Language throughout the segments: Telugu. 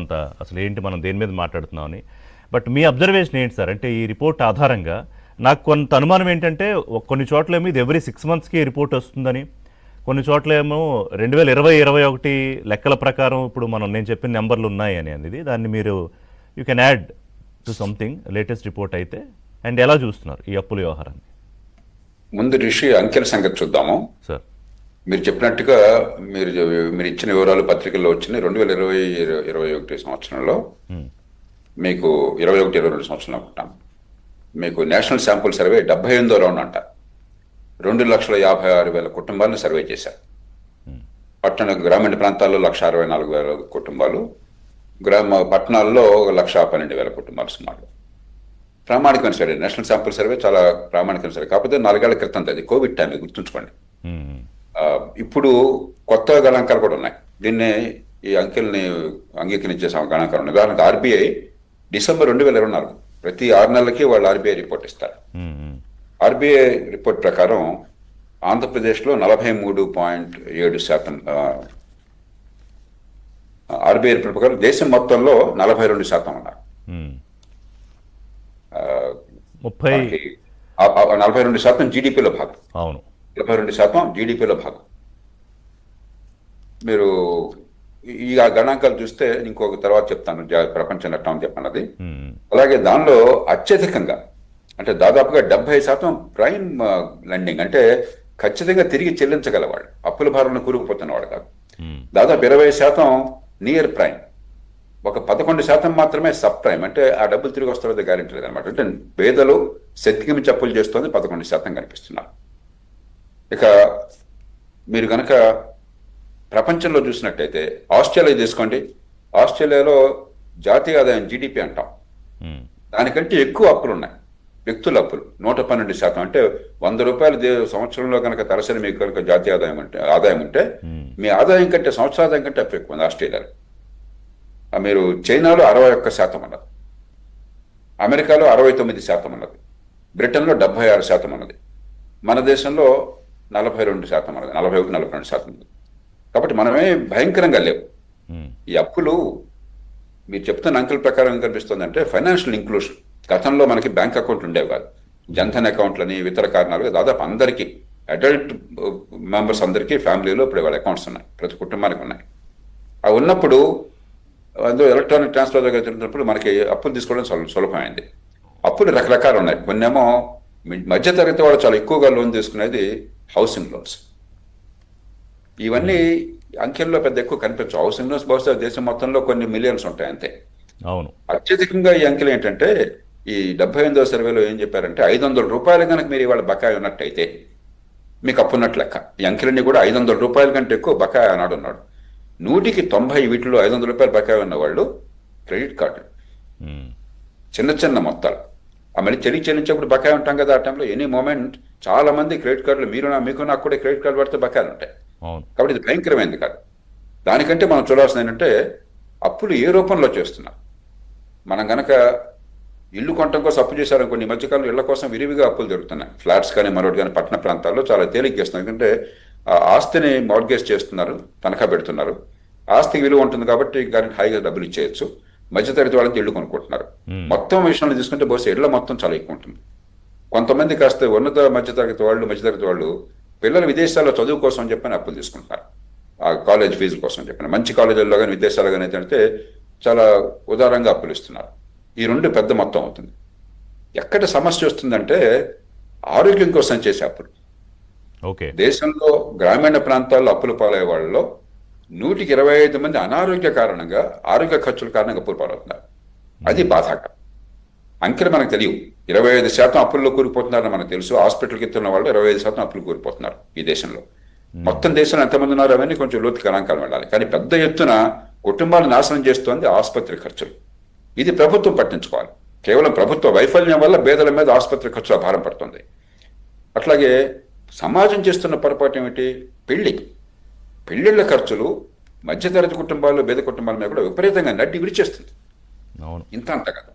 కొంత అసలు ఏంటి మనం దేని మీద మాట్లాడుతున్నామని. బట్ మీ అబ్జర్వేషన్ ఏంటి సార్? అంటే ఈ రిపోర్ట్ ఆధారంగా నాకు కొంత అనుమానం ఏంటంటే కొన్ని చోట్ల ఏమో ఇది ఎవ్రీ 6 monthsకి రిపోర్ట్ వస్తుందని, కొన్ని చోట్ల ఏమో 2020-21 లెక్కల ప్రకారం ఇప్పుడు నేను చెప్పిన నెంబర్లు ఉన్నాయి అని అనేది. దాన్ని మీరు you can add to something latest report అయితే. అండ్ ఎలా చూస్తున్నారు ఈ అప్పుల వ్యవహారాన్ని? ముందు రిషి అంకెల సంగతి చూద్దాము సార్. మీరు చెప్పినట్టుగా మీరు ఇచ్చిన వివరాలు పత్రికల్లో వచ్చినాయి. 2020-21 సంవత్సరంలో మీకు 21-22 సంవత్సరంలో అనుకుంటాం, మీకు నేషనల్ శాంపుల్ సర్వే 78వ రౌండ్ అంట 2,56,000 కుటుంబాలను సర్వే చేశారు. గ్రామీణ ప్రాంతాల్లో 1,64,000 కుటుంబాలు, పట్టణాల్లో 1,12,000 కుటుంబాలు సుమారు. ప్రామాణికమైన సర్వే, నేషనల్ శాంపుల్ సర్వే చాలా ప్రామాణికమైన సర్వే. కాకపోతే 4 ఏళ్ల క్రితం అది కోవిడ్ టైం, గుర్తుంచుకోండి. ఇప్పుడు కొత్త గణాంకాలు కూడా ఉన్నాయి. దీన్ని ఈ అంకెల్ని అంగీకరించే గణాంకాలు ఉన్నాయి. ఉదాహరణకు ఆర్బీఐ డిసెంబర్ 2024 ప్రతి 6 నెలలకి వాళ్ళు ఆర్బీఐ రిపోర్ట్ ఇస్తారు. ఆర్బీఐ రిపోర్ట్ ప్రకారం ఆంధ్రప్రదేశ్లో 43.7%, ఆర్బీఐ రిపోర్ట్ ప్రకారం దేశం మొత్తంలో 42% ఉన్నారు. 42% జీడిపిలో భాగం. అవును, 42% జీడిపిలో భాగం. మీరు ఈ గణాంకాలు చూస్తే ఇంకొక తర్వాత చెప్తాను ప్రపంచం ఎట్లా అని చెప్పన్నది. అలాగే దానిలో అత్యధికంగా అంటే దాదాపుగా 70% ప్రైమ్ లెండింగ్, అంటే ఖచ్చితంగా తిరిగి చెల్లించగలవాడు, అప్పుల భారంలో కూరుకుపోతున్నవాడు కాదు. దాదాపు 20% నియర్ ప్రైమ్, ఒక 11% మాత్రమే సబ్ ప్రైమ్, అంటే ఆ డబ్బులు తిరిగి వస్తారో గ్యారెంటీ లేదనమాట. అంటే పేదలు శక్తికి మించి అప్పులు చేస్తుంది 11% కనిపిస్తున్నారు. ఇక మీరు కనుక ప్రపంచంలో చూసినట్టయితే ఆస్ట్రేలియా తీసుకోండి. ఆస్ట్రేలియాలో జాతీయ ఆదాయం జీడిపి అంటాం, దానికంటే ఎక్కువ అప్పులు ఉన్నాయి, వ్యక్తుల అప్పులు 112%. అంటే 100 రూపాయలు సంవత్సరంలో కనుక తలసరి మీకు కనుక జాతీయ ఆదాయం ఉంటే మీ ఆదాయం కంటే సంవత్సర ఆదాయం కంటే అప్పు ఎక్కువ ఉంది ఆస్ట్రేలియాలో. మీరు చైనాలో 61% ఉన్నది, అమెరికాలో 69% ఉన్నది, బ్రిటన్లో 76% ఉన్నది, మన దేశంలో 42% ఉన్నది, 41-42% ఉన్నది. కాబట్టి మనమే భయంకరంగా లేవు. ఈ అప్పులు మీరు చెప్తున్న అంకెల ప్రకారం ఏం కనిపిస్తుంది అంటే ఫైనాన్షియల్ ఇంక్లూషన్. గతంలో మనకి బ్యాంక్ అకౌంట్ ఉండేవి కాదు, జన్ధన్ అకౌంట్లని ఇతర కారణాలుగా దాదాపు అందరికీ, అడల్ట్ మెంబర్స్ అందరికీ ఫ్యామిలీలో ఇప్పుడు వాళ్ళ అకౌంట్స్ ఉన్నాయి, ప్రతి కుటుంబానికి ఉన్నాయి. అవి ఉన్నప్పుడు అందులో ఎలక్ట్రానిక్ ట్రాన్స్ఫర్ దగ్గర తిరిగినప్పుడు మనకి అప్పులు తీసుకోవడం సులభమైంది. అప్పులు రకరకాలు ఉన్నాయి. కొన్నేమో మధ్యతరగతి వాళ్ళు చాలా ఎక్కువగా లోన్ తీసుకునేది హౌసింగ్ లోన్స్. ఇవన్నీ అంకెల్లో పెద్ద ఎక్కువ కనిపించవు. హౌసింగ్ లోన్స్ బహుశా దేశం మొత్తంలో కొన్ని మిలియన్స్ ఉంటాయి అంతే. అవును, అత్యధికంగా ఈ అంకెలు ఏంటంటే ఈ 78వ సర్వేలో ఏం చెప్పారంటే 500 రూపాయలు కనుక మీరు ఇవాళ బకాయి ఉన్నట్టయితే మీకు అప్పు ఉన్నట్లు లెక్క. ఈ అంకెలన్నీ కూడా 500 రూపాయల కంటే ఎక్కువ బకాయి అన్నాడు ఉన్నాడు. 100కి 90 వీటిలో 500 రూపాయలు బకాయి ఉన్న వాళ్ళు క్రెడిట్ కార్డు, చిన్న చిన్న మొత్తాలు. మళ్ళీ చెల్లించేప్పుడు బకాయి ఉంటాం కదా ఆ టైంలో. ఎనీ మూమెంట్ చాలా మంది క్రెడిట్ కార్డులు, మీకు నాకు కూడా క్రెడిట్ కార్డు పడితే బకాయిలు ఉంటాయి. కాబట్టి ఇది భయంకరమైంది కాదు. దానికంటే మనం చూడాల్సింది ఏంటంటే అప్పులు ఏ రూపంలో చేస్తున్నాం. మనం గనక ఇల్లు కొనడం కోసం అప్పు చేశారనుకోండి, ఈ మధ్యకాలంలో ఇళ్ల కోసం విరివిగా అప్పులు జరుగుతున్నాయి. ఫ్లాట్స్ కానీ మరొకటి కానీ పట్టణ ప్రాంతాల్లో చాలా తేలిక చేస్తున్నారు. ఎందుకంటే ఆస్తిని మార్గేజ్ చేస్తున్నారు, తనఖా పెడుతున్నారు. ఆస్తికి విలువ ఉంటుంది కాబట్టి కానీ హాయిగా డబ్బులు ఇచ్చేయచ్చు. మధ్యతరగతి వాళ్ళకి ఇళ్ళు కొనుక్కుంటున్నారు. మొత్తం విషయంలో తీసుకుంటే బహుశా ఇళ్ల మొత్తం చాలా ఎక్కువ ఉంటుంది. కొంతమంది కాస్త ఉన్నత మధ్యతరగతి వాళ్ళు పిల్లలు విదేశాల్లో చదువు కోసం అని చెప్పని అప్పులు తీసుకుంటున్నారు, ఆ కాలేజ్ ఫీజుల కోసం చెప్పిన. మంచి కాలేజీల్లో కానీ విదేశాల్లో కానీ ఏంటంటే చాలా ఉదారంగా అప్పులు ఇస్తున్నారు. ఈ రెండు పెద్ద మొత్తం అవుతుంది. ఎక్కడ సమస్య వస్తుందంటే ఆరోగ్యం కోసం చేసే అప్పులు. దేశంలో గ్రామీణ ప్రాంతాల్లో అప్పుల పాలయ్యే వాళ్ళలో 100కి 25 మంది అనారోగ్య కారణంగా, ఆరోగ్య ఖర్చుల కారణంగా అప్పులు పాలవుతున్నారు. అది బాధాకరం. అంకెలు మనకు తెలియవు. 25% అప్పుల్లో కూరిపోతున్నారని మనకు తెలుసు. హాస్పిటల్కి ఎత్తున్న వాళ్ళు 25% అప్పులు కూరిపోతున్నారు ఈ దేశంలో. మొత్తం దేశంలో ఎంతమంది ఉన్నారు అవన్నీ కొంచెం లోతు గణాంకాలు వెళ్ళాలి. కానీ పెద్ద ఎత్తున కుటుంబాలు నాశనం చేస్తోంది ఆసుపత్రి ఖర్చులు. ఇది ప్రభుత్వం పట్టించుకోవాలి. కేవలం ప్రభుత్వ వైఫల్యం వల్ల పేదల మీద ఆసుపత్రి ఖర్చుల భారం పడుతుంది. అట్లాగే సమాజం చేస్తున్న పొరపాటు ఏమిటి? పెళ్లిళ్ల ఖర్చులు మధ్యతరగతి కుటుంబాలు, పేద కుటుంబాల మీద కూడా విపరీతంగా నడ్డి విడిచేస్తుంది. ఇంత అంత కదా.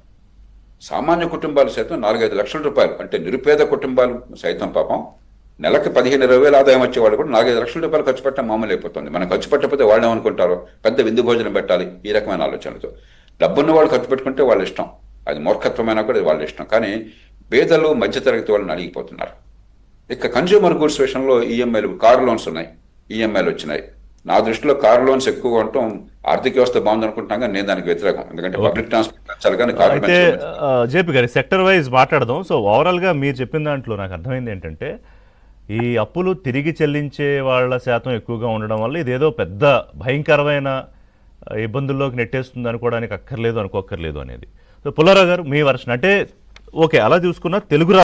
సామాన్య కుటుంబాలు సైతం 4-5 లక్షల రూపాయలు, అంటే నిరుపేద కుటుంబాలు సైతం పాపం నెలకు 15-20 వేలు ఆదాయం వచ్చేవాళ్ళు కూడా 4-5 లక్షల రూపాయలు ఖర్చు పెట్టడం మామూలు అయిపోతుంది. మనం ఖర్చు పెట్టకపోతే వాళ్ళు ఏమనుకుంటారు, పెద్ద విందు భోజనం పెట్టాలి ఈ రకమైన ఆలోచనలతో. డబ్బున్న వాళ్ళు ఖర్చు పెట్టుకుంటే వాళ్ళ ఇష్టం, అది మూర్ఖత్వమైనా కూడా వాళ్ళ ఇష్టం. కానీ పేదలు మధ్యతరగతి వాళ్ళని అడిగిపోతున్నారు. ఇక కన్జ్యూమర్ గూడ్స్ విషయంలో ఈఎంఐలు, కారు లోన్స్ ఉన్నాయి, ఈఎంఐలు వచ్చినాయి. నా దృష్టిలో కారు లోన్స్ ఎక్కువగా ఉండటం ఆర్థిక వ్యవస్థ బాగుంది అనుకుంటున్నాం, కానీ నేను దానికి వ్యతిరేకం. ఎందుకంటే పబ్లిక్ ట్రాన్స్పోర్ట్ పెంచాలి కానీ కారు అయితే జేపీ గారి సెక్టర్ వైజ్ మాట్లాడదాం. సో ఓవరాల్గా మీరు చెప్పిన దాంట్లో నాకు అర్థమైంది ఏంటంటే, ఈ అప్పులు తిరిగి చెల్లించే వాళ్ళ శాతం ఎక్కువగా ఉండడం వల్ల ఇదేదో పెద్ద భయంకరమైన ఇబ్బందుల్లోకి నెట్టేస్తుంది అనుకోవడానికి అనుకోక్కర్లేదు అనేది. సో పుల్లారావు గారు, మీ వర్షన్ అంటే ఓకే, అలా చూసుకున్న తెలుగు